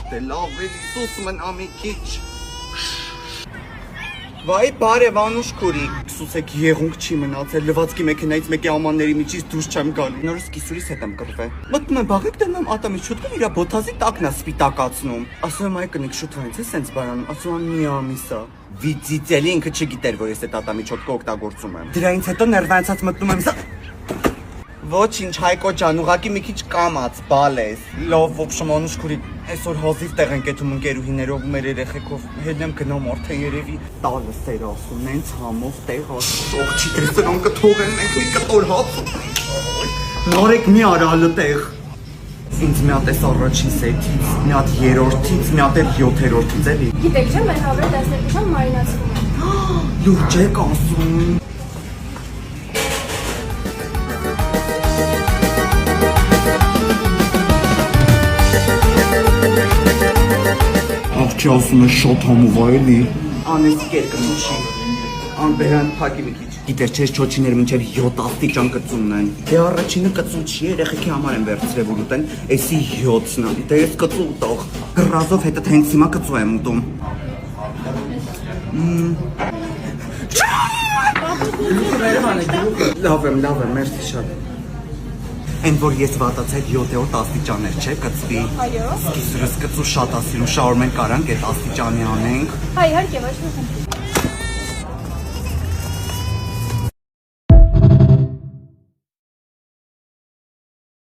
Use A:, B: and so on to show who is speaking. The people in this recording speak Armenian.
A: դե լավ էլի սուս մնա մի քիչ։ Վայ բարև Անուշ քուրիկ, սուսեք եղունգ չի մնացել, լվացքի մեքենայից մեկի ամանների միջից դուրս չեմ գալու։ Նորս կիսուրիս հետ եմ կռվել։ Մտնում եմ բաղիկ դնում ատամի շուտկով իրա բոթազի տակն է սպիտակացնում։ Ասում եմ այ կնիկ շուտ վայից է սենց բարանում, ասում եմ մի ամիս է։ Վիծիծելի ինքը չգիտեր, որ ես այդ ատամի չոտկը օգտագործում եմ։ Դրանից հետո ներվանցած մտնում եմ Ոչինչ Հայկո ջան, ուղակի մի քիչ կամած, բալես։ Լավ, ոբշմ Անուշ քուրիկ, այսօր հազիվ տեղ ենք եթում ընկերուհիներով ու մեր երեխեքով հետնեմ գնամ արդեն երևի տալը սեր ասում, նենց համով տեղ ասում, չի դեր սրանքը թողեն մենք մի կտոր հաց։ Նորեք մի արալը տեղ։ Ինձ մի հատ էս առաջին սեթից, մի հատ երրորդից, մի հատ էլ 7-րդից էլի։
B: Գիտեք չէ, մեր հավերը 12 ժամ մարինացվում է։
A: Լուրջ եք ասում։ Աղջի ասում է շոտ համով էլի։ Անեսիկ երկնուշի։ Անբերան փակի մի քիչ։ Գիտեր չես չոչիները մինչև 7 աստիճան կծումն են։ Դե առաջինը կծու չի, երեխեքի համար են վերցրել որ ուտեն, էսի 7-ն է։ Դե ես կծու ուտող։ Գրազով հետդ հենց հիմա կծու եմ ուտում։ Լավ եմ, մերսի շատ։ Են որ ես վատացել 7-րդ աստիճաներ չէ կծվի։
B: Այո։
A: Սկիզբս կծու շատ ասիրում շարում ենք կարանք այդ աստիճանի անենք։
B: Հայ իհարկե ոչ մի խնդիր։